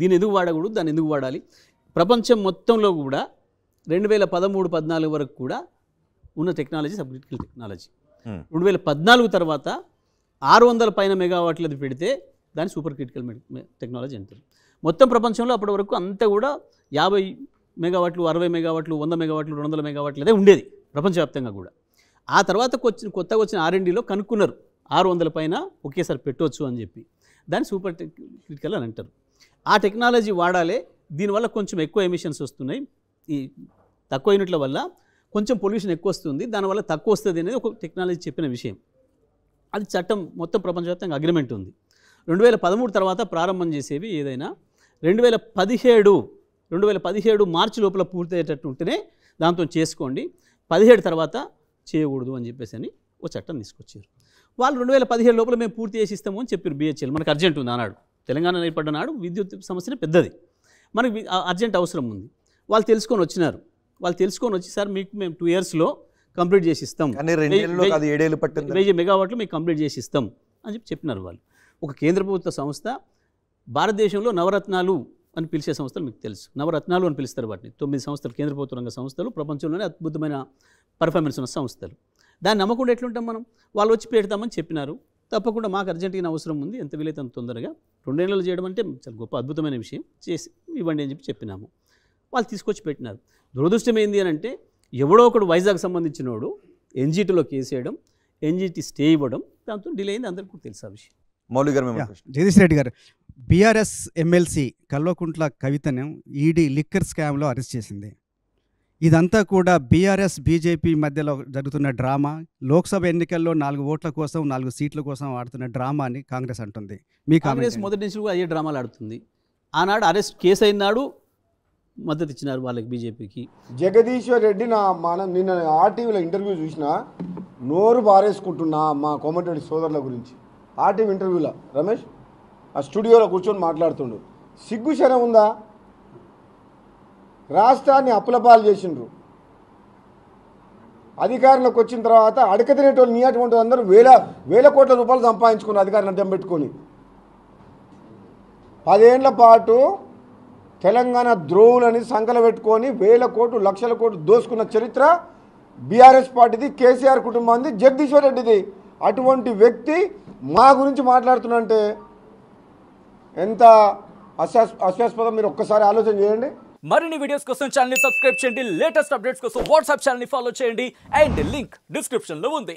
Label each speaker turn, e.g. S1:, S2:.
S1: దీన్ని ఎందుకు వాడకూడదు, దాన్ని ఎందుకు వాడాలి. ప్రపంచం మొత్తంలో కూడా 2013-14 వరకు కూడా ఉన్న టెక్నాలజీ సబ్ క్రిటికల్ టెక్నాలజీ. 2014 తర్వాత 600 పైన మెగావాట్లది పెడితే దాన్ని సూపర్ క్రిటికల్ టెక్నాలజీ అంటారు. మొత్తం ప్రపంచంలో అప్పటి వరకు అంతా కూడా 50 మెగావాట్లు, 60 మెగావాట్లు, 100 మెగావాట్లు, 200 మెగావాట్లు అదే ఉండేది ప్రపంచవ్యాప్తంగా కూడా. ఆ తర్వాత కొత్తగా వచ్చిన R&Dలో కనుక్కున్నారు 600 పైన ఒకేసారి పెట్టవచ్చు అని చెప్పి, దాన్ని సూపర్ క్రిటికల్ అని అంటారు. ఆ టెక్నాలజీ వాడాలి. దీనివల్ల కొంచెం ఎక్కువ ఎమిషన్స్ వస్తున్నాయి, ఈ తక్కువ యూనిట్ల వల్ల కొంచెం పొల్యూషన్ ఎక్కువ వస్తుంది, దానివల్ల తక్కువ వస్తుంది అనేది ఒక టెక్నాలజీ చెప్పిన విషయం. అది చట్టం మొత్తం ప్రపంచవ్యాప్తంగా అగ్రిమెంట్ ఉంది. 2013 తర్వాత ప్రారంభం చేసేవి ఏదైనా 2017 మార్చి లోపల పూర్తయ్యేటట్టు ఉంటేనే దాంతో చేసుకోండి, 17 తర్వాత చేయకూడదు అని చెప్పేసి అని ఒక చట్టం తీసుకొచ్చారు. వాళ్ళు 2017 లోపల మేము పూర్తి చేసి ఇస్తాము అని చెప్పారు BHEL. మనకు అర్జెంట్ ఉంది అన్నాడు, తెలంగాణ ఏర్పడ్డ నాడు విద్యుత్ సమస్యనే పెద్దది, మనకి అర్జెంట్ అవసరం ఉంది. వాళ్ళు తెలుసుకొని వచ్చినారు. వాళ్ళు తెలుసుకొని వచ్చి సార్ మీకు మేము 2 ఇయర్స్లో కంప్లీట్ చేసి ఇస్తాం, 1000 మెగావాట్లు మీకు కంప్లీట్ చేసి ఇస్తాం అని చెప్పినారు వాళ్ళు. ఒక కేంద్ర ప్రభుత్వ సంస్థ, భారతదేశంలో నవరత్నాలు అని పిలిచే సంస్థలు మీకు తెలుసు, నవరత్నాలు అని పిలుస్తారు వాటిని. 9 సంస్థలు కేంద్ర ప్రభుత్వ రంగ సంస్థలు, ప్రపంచంలోనే అద్భుతమైన పర్ఫార్మెన్స్ ఉన్న సంస్థలు. దాన్ని నమ్మకుండా ఎట్లుంటాం మనం. వాళ్ళు వచ్చి పెడతామని చెప్పినారు, తప్పకుండా మాకు అర్జెంటుగా అవసరం ఉంది, ఎంత వీలైతే అంత తొందరగా 2 నెలలు చేయడం అంటే చాలా గొప్ప అద్భుతమైన విషయం, చేసి ఇవ్వండి అని చెప్పినాము. వాళ్ళు తీసుకొచ్చి పెట్టినారు. దురదృష్టం ఏంది అని అంటే ఎవడో ఒకడు వైజాగ్ సంబంధించినోడు NGTలో కేసు వేయడం, NGT స్టే ఇవ్వడం, దాంతో డిలే అయింది, అందరికీ తెలుసు ఆ విషయం.
S2: మౌలి గారు,
S3: జగదీష్ రెడ్డి గారు, బీఆర్ఎస్ ఎమ్మెల్సీ కల్వకుంట్ల కవితను ఈడీ లిక్కర్ స్కామ్లో అరెస్ట్ చేసింది. ఇదంతా కూడా బీఆర్ఎస్ బీజేపీ మధ్యలో జరుగుతున్న డ్రామా, లోక్సభ ఎన్నికల్లో 4 ఓట్ల కోసం 4 సీట్ల కోసం ఆడుతున్న డ్రామా అని కాంగ్రెస్ అంటుంది. మీ
S1: కాంగ్రెస్ మొదటి నుంచి కూడా అయ్యే డ్రామాలు ఆడుతుంది. ఆనాడు అరెస్ట్ కేసు అయినాడు, మద్దతు ఇచ్చినారు వాళ్ళకి, బీజేపీకి.
S4: జగదీశ్వర్ రెడ్డి నిన్న ఆర్టీవీలో ఇంటర్వ్యూ చూసిన, నోరు బారేసుకుంటున్నా మా కోమటిరెడ్డి సోదరుల గురించి. ఆర్టీవీ ఇంటర్వ్యూలో రమేష్ ఆ స్టూడియోలో కూర్చొని మాట్లాడుతుండు. సిగ్గు శరం ఉందా? రాష్ట్రాన్ని అప్పులపాలు చేసిండ్రు. అధికారంలోకి వచ్చిన తర్వాత అడక తినేటోళ్ళు నీ అటువంటి అందరూ వేల కోట్ల రూపాయలు సంపాదించుకున్నారు అధికారాన్ని అడ్డం పెట్టుకొని. 10 ఏళ్ల పాటు తెలంగాణ ద్రోవులని సంకల పెట్టుకొని లక్షల కోట్లు దోసుకున్న చరిత్ర బీఆర్ఎస్ పార్టీది, కేసీఆర్ కుటుంబాన్ని, జగదీశ్వర్ రెడ్డిది. అటువంటి వ్యక్తి మా గురించి మాట్లాడుతున్నంటే ఎంత అస్యాస్పదం, మీరు ఒక్కసారి ఆలోచన చేయండి.
S5: మరిన్ని వీడియోస్ కోసం ఛానల్ ని సబ్స్క్రైబ్ చేయండి, లేటెస్ట్ అప్డేట్స్ కోసం వాట్సాప్ ఛానల్ ని ఫాలో చేయండి, అండ్ లింక్ డిస్క్రిప్షన్ లో ఉంది.